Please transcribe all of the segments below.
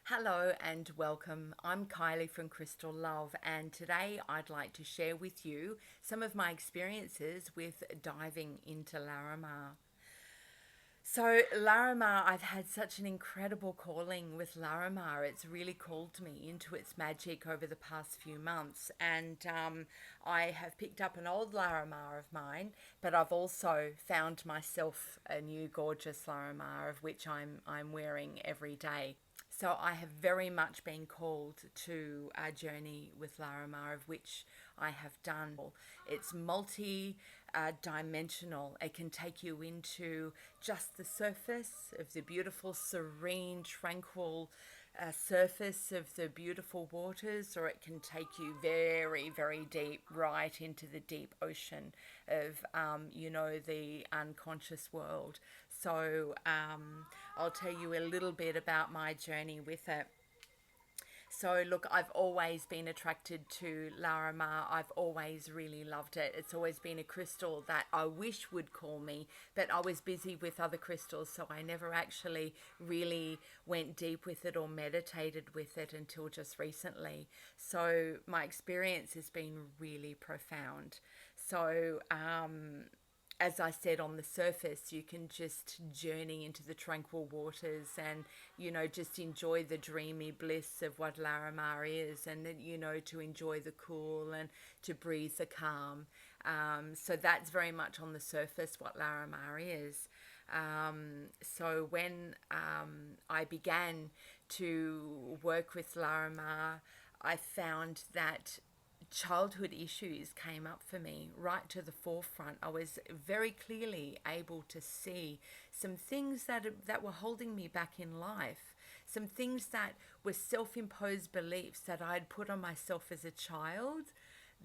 Hello and welcome. I'm Kylie from Crystal Love, and today I'd like to share with you some of my experiences with diving into Larimar. So, Larimar, I've had such an incredible calling with Larimar. It's really called me into its magic over the past few months, and I have picked up an old Larimar of mine, but I've also found myself a new gorgeous Larimar of which I'm wearing every day. So I have very much been called to a journey with Larimar, of which I have done. It's multi dimensional. It can take you into just the surface of the beautiful, serene, tranquil surface of the beautiful waters, or it can take you very, very deep, right into the deep ocean of, the unconscious world. So I'll tell you a little bit about my journey with it. So, look, I've always been attracted to Larimar. I've always really loved it. It's always been a crystal that I wish would call me, but I was busy with other crystals, so I never actually really went deep with it or meditated with it until just recently. So, my experience has been really profound. So, as I said, on the surface, you can just journey into the tranquil waters and, just enjoy the dreamy bliss of what Larimar is, and, to enjoy the cool and to breathe the calm. So that's very much on the surface what Larimar is. So when I began to work with Larimar, I found that childhood issues came up for me right to the forefront. I was very clearly able to see some things that were holding me back in life, some things that were self-imposed beliefs that I'd put on myself as a child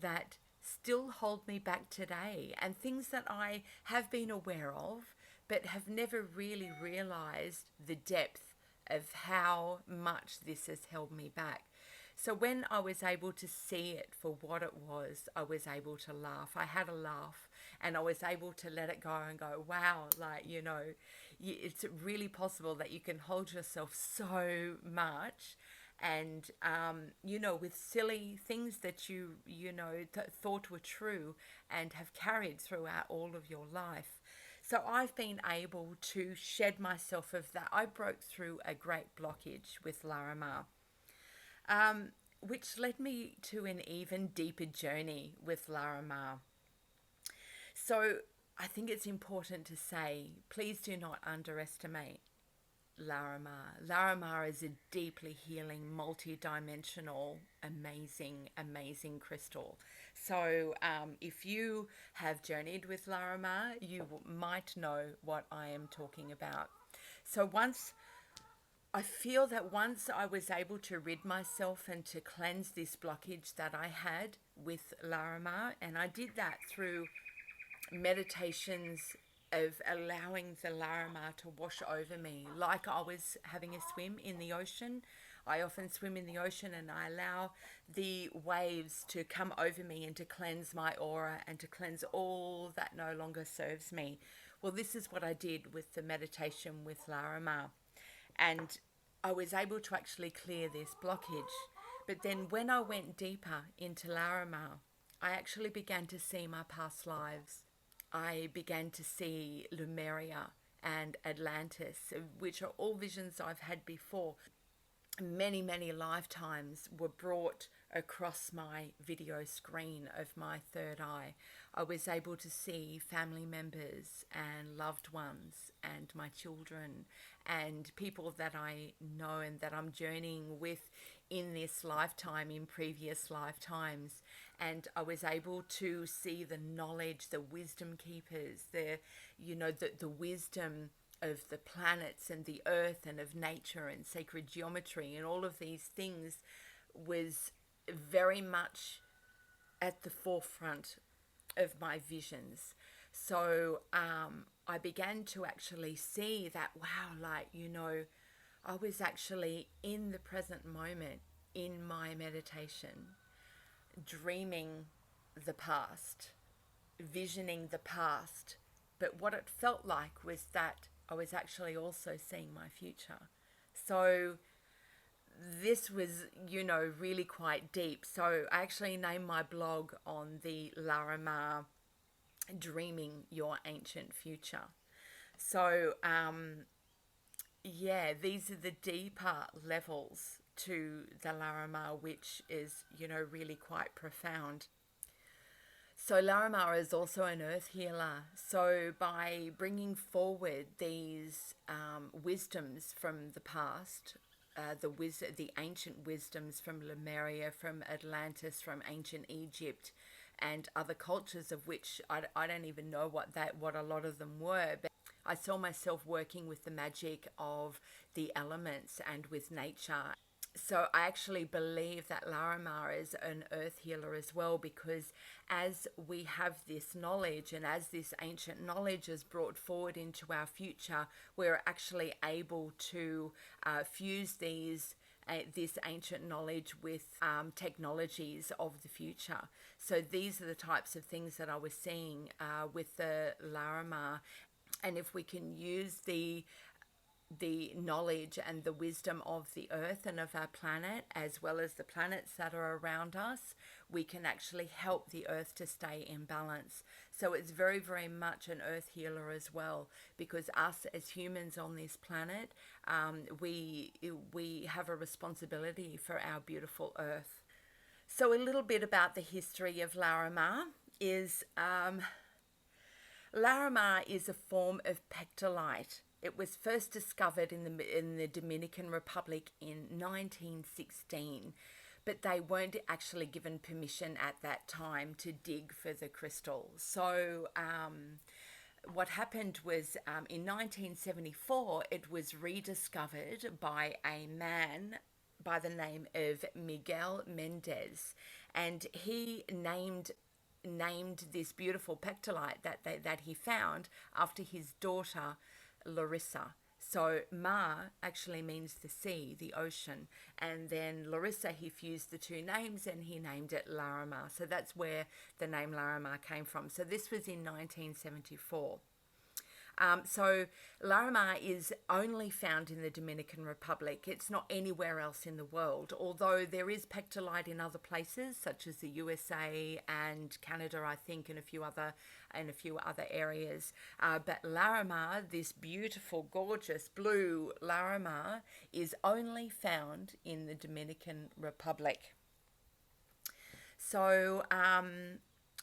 that still hold me back today, and things that I have been aware of but have never really realized the depth of how much this has held me back. So when I was able to see it for what it was, I was able to laugh. I had a laugh, and I was able to let it go and go, wow, it's really possible that you can hold yourself so much. And, with silly things that thought were true and have carried throughout all of your life. So I've been able to shed myself of that. I broke through a great blockage with Larimar, which led me to an even deeper journey with Larimar. So I think it's important to say, please do not underestimate Larimar. Larimar is a deeply healing, multi-dimensional, amazing, amazing crystal. So if you have journeyed with Larimar, you might know what I am talking about. So I feel that once I was able to rid myself and to cleanse this blockage that I had with Larimar, and I did that through meditations of allowing the Larimar to wash over me like I was having a swim in the ocean. I often swim in the ocean, and I allow the waves to come over me and to cleanse my aura and to cleanse all that no longer serves me. Well, this is what I did with the meditation with Larimar. And I was able to actually clear this blockage. But then when I went deeper into Larimar, I actually began to see my past lives. I began to see Lemuria and Atlantis, which are all visions I've had before. Many, many lifetimes were brought across my video screen of my third eye. I was able to see family members and loved ones and my children and people that I know and that I'm journeying with in this lifetime, in previous lifetimes. And I was able to see the knowledge, the wisdom keepers, the wisdom of the planets and the earth and of nature and sacred geometry and all of these things was very much at the forefront of my visions. So I began to actually see that, wow, I was actually in the present moment in my meditation, dreaming the past, visioning the past. But what it felt like was that I was actually also seeing my future. So this was, really quite deep. So I actually named my blog on the Larimar, Dreaming Your Ancient Future. So, yeah, these are the deeper levels to the Larimar, which is, really quite profound. So Larimar is also an earth healer. So by bringing forward these wisdoms from the past, the ancient wisdoms from Lemuria, from Atlantis, from ancient Egypt, and other cultures of which I don't even know what a lot of them were, but I saw myself working with the magic of the elements and with nature. So I actually believe that Larimar is an earth healer as well, because as we have this knowledge and as this ancient knowledge is brought forward into our future, we're actually able to fuse this ancient knowledge with technologies of the future. So these are the types of things that I was seeing with the Larimar. And if we can use the knowledge and the wisdom of the earth and of our planet, as well as the planets that are around us, we can actually help the earth to stay in balance. So it's very, very much an earth healer as well, because us as humans on this planet, we have a responsibility for our beautiful earth. So a little bit about the history of Larimar is Larimar is a form of pectolite. It was first discovered in the Dominican Republic in 1916, but they weren't actually given permission at that time to dig for the crystal. So what happened was in 1974, it was rediscovered by a man by the name of Miguel Mendez, and he named this beautiful pectolite that he found after his daughter Larissa. So Mar actually means the sea, the ocean, and then Larissa, he fused the two names and he named it Larimar. So that's where the name Larimar came from. So this was in 1974. So Larimar is only found in the Dominican Republic. It's not anywhere else in the world, although there is pectolite in other places such as the USA and Canada, I think, and a few other areas. But Larimar, this beautiful, gorgeous blue Larimar, is only found in the Dominican Republic. So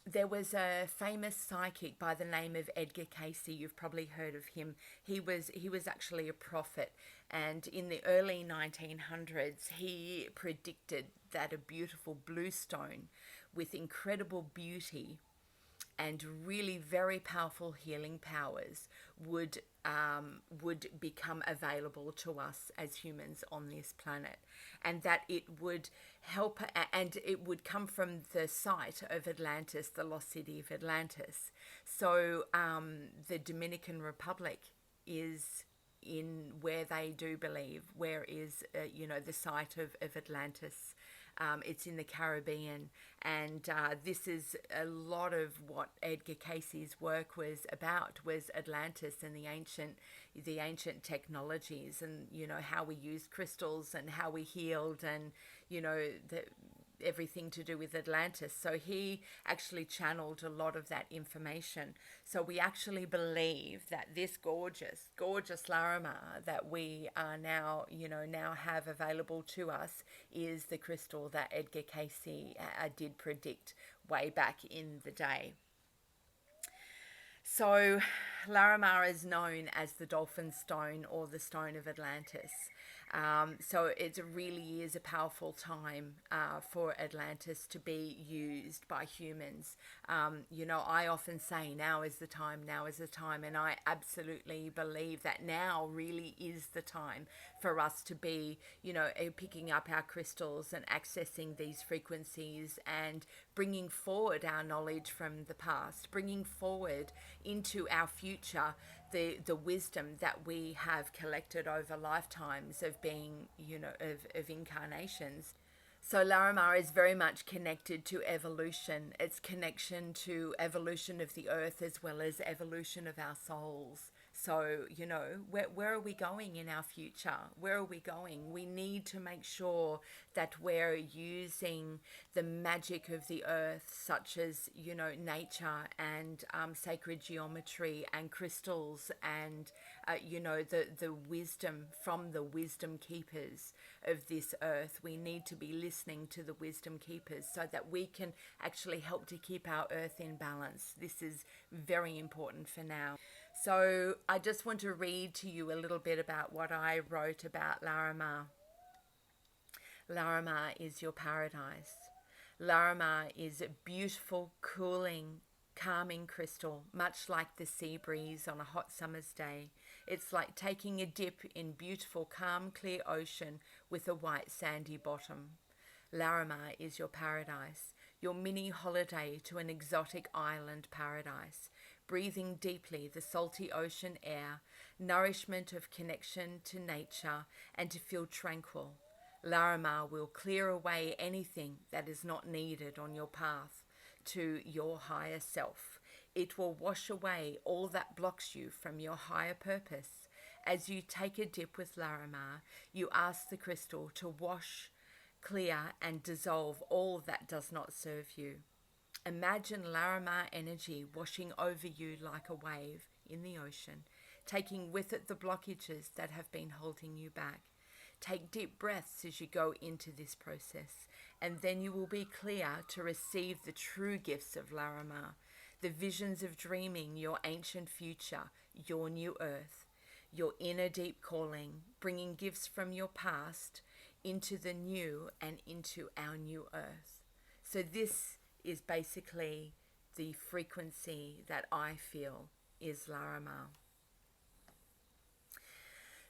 there was a famous psychic by the name of Edgar Casey. You've probably heard of him. He was actually a prophet, and in the early 1900s, he predicted that a beautiful blue stone with incredible beauty and really very powerful healing powers would become available to us as humans on this planet, and that it would help, and it would come from the site of Atlantis, the lost city of Atlantis. So the Dominican Republic is in where they do believe where is the site of Atlantis. It's in the Caribbean, and this is a lot of what Edgar Casey's work was about, was Atlantis and the ancient technologies, and how we used crystals and how we healed, and everything to do with Atlantis. So he actually channeled a lot of that information. So we actually believe that this gorgeous, gorgeous Larimar that we are now have available to us is the crystal that Edgar Casey did predict way back in the day. So Larimar is known as the Dolphin Stone or the Stone of Atlantis. So it really is a powerful time for Atlantis to be used by humans. I often say now is the time, and I absolutely believe that now really is the time for us to be, picking up our crystals and accessing these frequencies and bringing forward our knowledge from the past, bringing forward into our future the wisdom that we have collected over lifetimes of being, of incarnations. So Larimar is very much connected to evolution. It's connection to evolution of the earth as well as evolution of our souls. So, where are we going in our future? Where are we going? We need to make sure that we're using the magic of the earth, such as, nature and sacred geometry and crystals and, the wisdom from the wisdom keepers of this earth. We need to be listening to the wisdom keepers so that we can actually help to keep our earth in balance. This is very important for now. So I just want to read to you a little bit about what I wrote about Larimar. Larimar is your paradise. Larimar is a beautiful, cooling, calming crystal, much like the sea breeze on a hot summer's day. It's like taking a dip in beautiful, calm, clear ocean with a white, sandy bottom. Larimar is your paradise, your mini holiday to an exotic island paradise, breathing deeply the salty ocean air, nourishment of connection to nature, and to feel tranquil. Larimar will clear away anything that is not needed on your path to your higher self. It will wash away all that blocks you from your higher purpose. As you take a dip with Larimar, you ask the crystal to wash, clear, and dissolve all that does not serve you. Imagine Larimar energy washing over you like a wave in the ocean, taking with it the blockages that have been holding you back. Take deep breaths as you go into this process, and then you will be clear to receive the true gifts of Larimar, the visions of dreaming your ancient future, your new earth, your inner deep calling, bringing gifts from your past into the new and into our new earth. So this is basically the frequency that I feel is Larimar.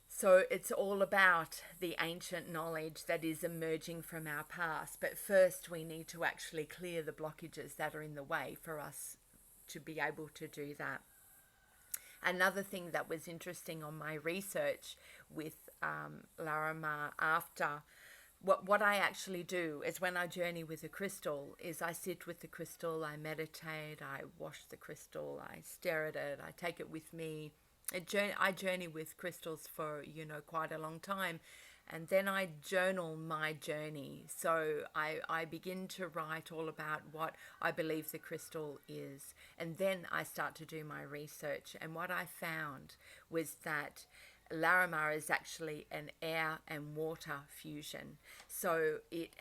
So it's all about the ancient knowledge that is emerging from our past. But first we need to actually clear the blockages that are in the way for us to be able to do that. Another thing that was interesting on my research with Larimar after what I actually do is when I journey with a crystal is I sit with the crystal, I meditate, I wash the crystal, I stare at it, I take it with me. I journey with crystals for, quite a long time. And then I journal my journey. So I begin to write all about what I believe the crystal is. And then I start to do my research. And what I found was that Larimar is actually an air and water fusion. So it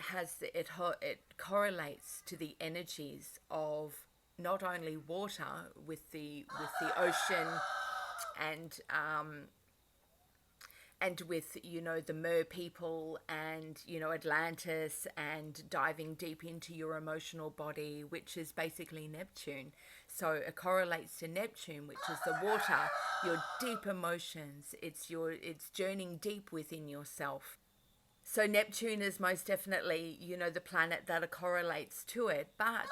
correlates to the energies of not only water with the ocean and with the mer people and Atlantis, and diving deep into your emotional body, which is basically Neptune. So it correlates to Neptune, which is the water, your deep emotions. It's journeying deep within yourself. So Neptune is most definitely the planet that correlates to it, but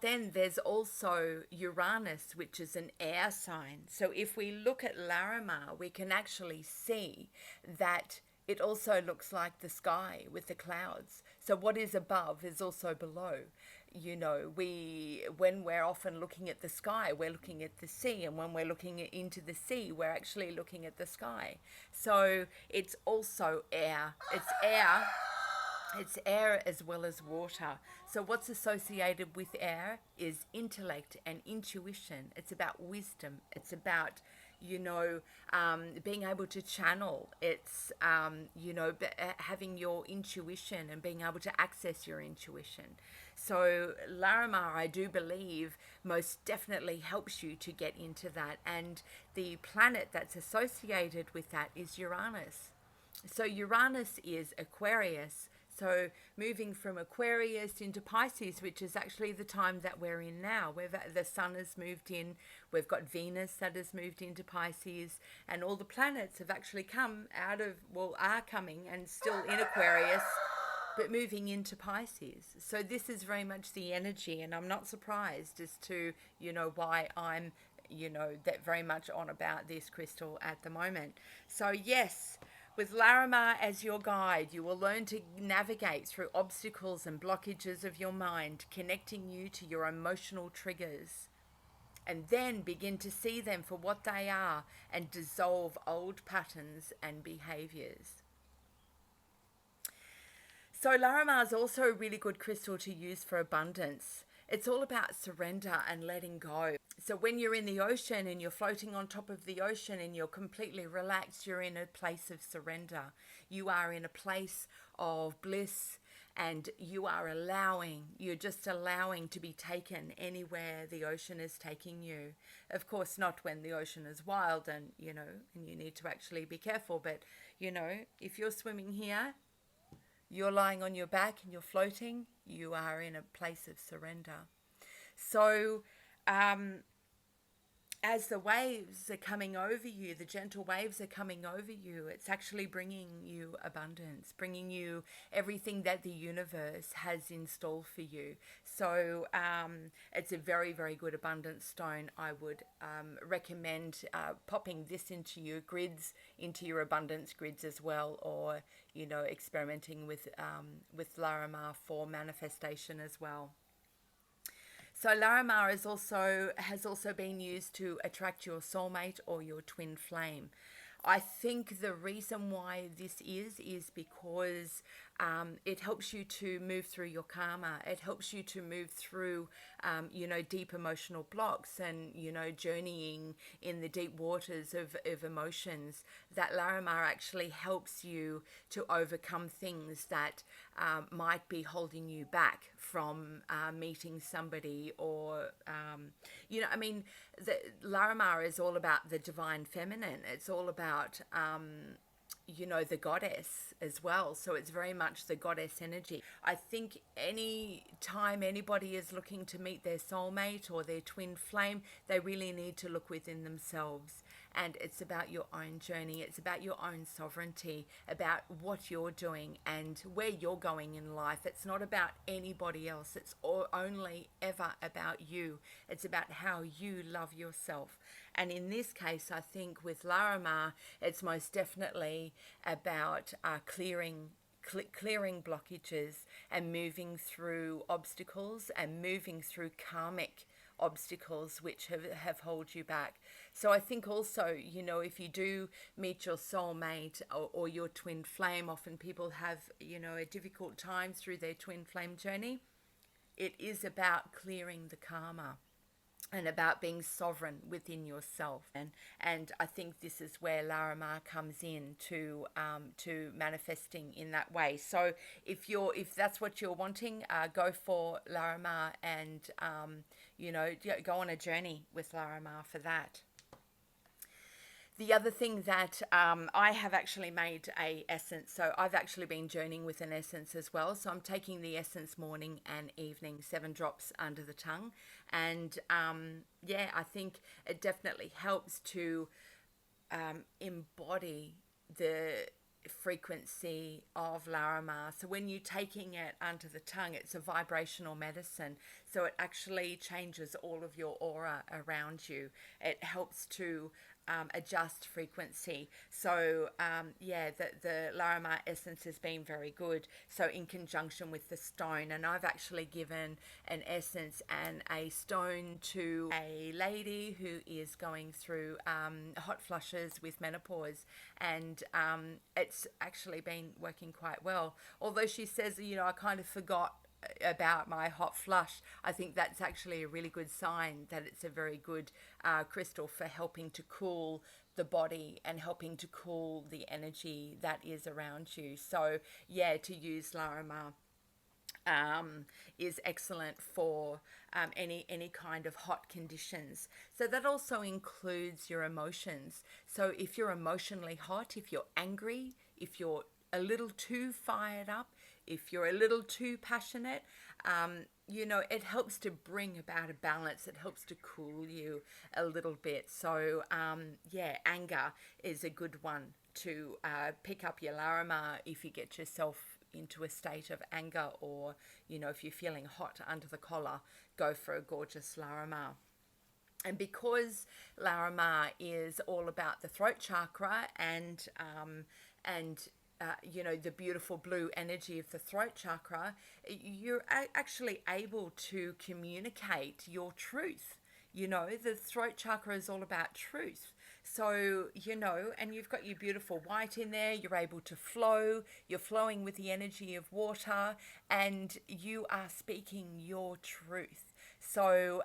then there's also Uranus, which is an air sign. So if we look at Larimar, we can actually see that it also looks like the sky with the clouds. So what is above is also below. When we're often looking at the sky, we're looking at the sea. And when we're looking into the sea, we're actually looking at the sky. So it's also air. It's air as well as water. So what's associated with air is intellect and intuition. It's about wisdom. It's about, being able to channel. It's, having your intuition and being able to access your intuition. So Larimar, I do believe, most definitely helps you to get into that. And the planet that's associated with that is Uranus. So Uranus is Aquarius. So moving from Aquarius into Pisces, which is actually the time that we're in now, where the sun has moved in, we've got Venus that has moved into Pisces, and all the planets have actually come are coming and still in Aquarius, but moving into Pisces. So this is very much the energy, and I'm not surprised as to, why I'm, that very much on about this crystal at the moment. So yes, with Larimar as your guide, you will learn to navigate through obstacles and blockages of your mind, connecting you to your emotional triggers. and then begin to see them for what they are and dissolve old patterns and behaviors. So Larimar is also a really good crystal to use for abundance. It's all about surrender and letting go. So when you're in the ocean and you're floating on top of the ocean and you're completely relaxed, you're in a place of surrender. You are in a place of bliss, and you're just allowing to be taken anywhere the ocean is taking you. Of course, not when the ocean is wild and you need to actually be careful. But, if you're swimming here, you're lying on your back and you're floating, you are in a place of surrender. So, as the waves are coming over you, the gentle waves are coming over you, it's actually bringing you abundance, bringing you everything that the universe has installed for you. So it's a very, very good abundance stone. I would recommend popping this into your grids, into your abundance grids as well, or, experimenting with Larimar for manifestation as well. So Larimar has also been used to attract your soulmate or your twin flame. I think the reason why this is because it helps you to move through your karma. It helps you to move through, deep emotional blocks and, journeying in the deep waters of emotions. That Larimar actually helps you to overcome things that might be holding you back from meeting somebody or, the Larimar is all about the divine feminine. It's all about, the goddess as well. So it's very much the goddess energy. I think any time anybody is looking to meet their soulmate or their twin flame, they really need to look within themselves. And it's about your own journey. It's about your own sovereignty, about what you're doing and where you're going in life. It's not about anybody else. It's only ever about you. It's about how you love yourself. And in this case, I think with Larimar, it's most definitely about clearing blockages and moving through obstacles and moving through karmic obstacles which have held you back. So I think also, if you do meet your soulmate or your twin flame, often people have, a difficult time through their twin flame journey. It is about clearing the karma and about being sovereign within yourself. And I think this is where Larimar comes in to manifesting in that way. So if that's what you're wanting, go for Larimar and go on a journey with Larimar for that. The other thing that I have actually made a essence. So I've actually been journeying with an essence as well. So I'm taking the essence morning and evening, 7 drops under the tongue. And I think it definitely helps to embody the frequency of Larimar. So when you're taking it under the tongue, it's a vibrational medicine. So it actually changes all of your aura around you. It helps to adjust frequency. So the Larimar essence has been very good. So in conjunction with the stone, and I've actually given an essence and a stone to a lady who is going through hot flushes with menopause, and it's actually been working quite well. Although she says, I kind of forgot about my hot flush. I think that's actually a really good sign that it's a very good crystal for helping to cool the body and helping to cool the energy that is around you. So to use Larimar is excellent for any kind of hot conditions. So that also includes your emotions. So if you're emotionally hot, if you're angry, if you're a little too fired up, if you're a little too passionate, it helps to bring about a balance. It helps to cool you a little bit. So, anger is a good one to pick up your Larimar if you get yourself into a state of anger, or, if you're feeling hot under the collar, go for a gorgeous Larimar. And because Larimar is all about the throat chakra and the beautiful blue energy of the throat chakra, you're actually able to communicate your truth. You know, the throat chakra is all about truth. So, you know, and you've got your beautiful white in there, you're able to flow, you're flowing with the energy of water, and you are speaking your truth. So,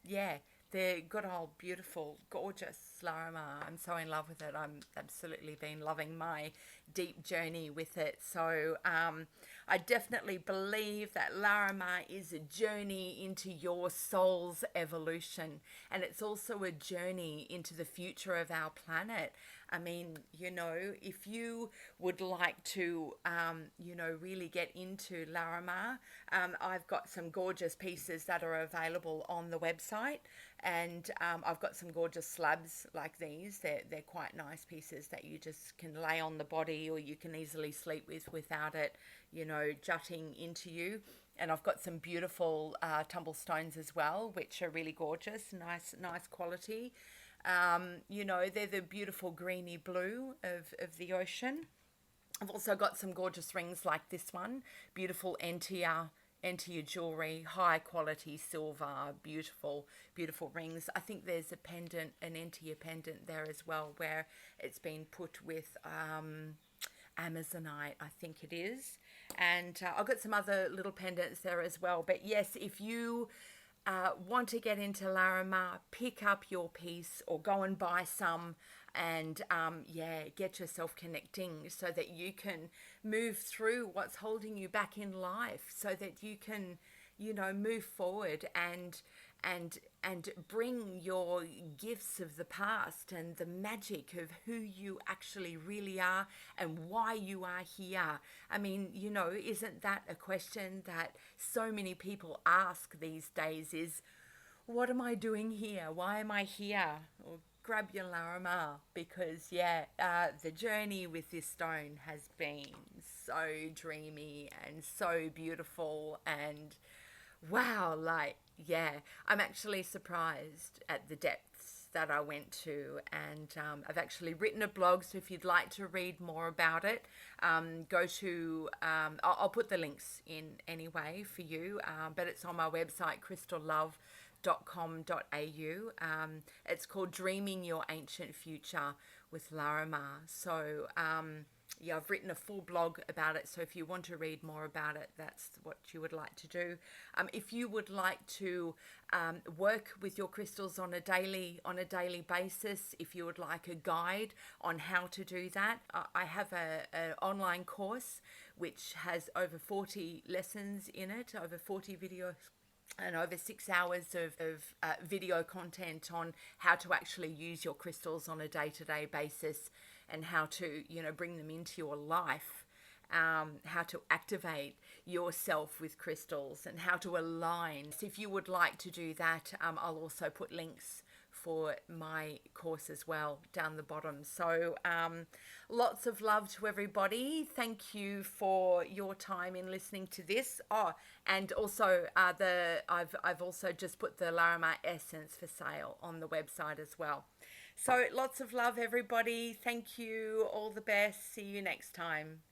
yeah, the good old, beautiful, gorgeous Larimar. I'm so in love with it. I'm absolutely been loving my deep journey with it. So I definitely believe that Larimar is a journey into your soul's evolution. And it's also a journey into the future of our planet. I mean, you know, if you would like to, you know, really get into Larimar, I've got some gorgeous pieces that are available on the website. And I've got some gorgeous slabs like these. They're quite nice pieces that you just can lay on the body, or you can easily sleep with without it, you know, jutting into you. And I've got some beautiful tumble stones as well, which are really gorgeous, nice quality. You know, they're the beautiful greeny blue of the ocean. I've also got some gorgeous rings like this one, beautiful enter your jewelry, high quality silver, beautiful rings. I think there's a pendant, an enter your pendant there as well, where it's been put with Amazonite, I think it is. And I've got some other little pendants there as well. But yes, if you want to get into Larimar, pick up your piece or go and buy some, and yeah, get yourself connecting so that you can move through what's holding you back in life, so that you can, you know, move forward and bring your gifts of the past and the magic of who you actually really are and why you are here. I mean, you know, isn't that a question that so many people ask these days, is what am I doing here? Why am I here? Or grab your Larimar, because yeah, the journey with this stone has been so dreamy and so beautiful, and wow, like, yeah, I'm actually surprised at the depths that I went to, and I've actually written a blog, so if you'd like to read more about it, go to, I'll put the links in anyway for you, but it's on my website, crystallove.com.au. It's called Dreaming Your Ancient Future with Larimar. So yeah, I've written a full blog about it, so if you want to read more about it, that's what you would like to do. If you would like to work with your crystals on a daily basis, if you would like a guide on how to do that, I have an online course which has over 40 lessons in it, over 40 videos and over 6 hours of video content on how to actually use your crystals on a day-to-day basis, and how to, you know, bring them into your life, how to activate yourself with crystals, and how to align. So if you would like to do that, I'll also put links for my course as well down the bottom. So lots of love to everybody. Thank you for your time in listening to this. Oh, and also I've also just put the Larimar essence for sale on the website as well. So lots of love, everybody. Thank you. All the best. See you next time.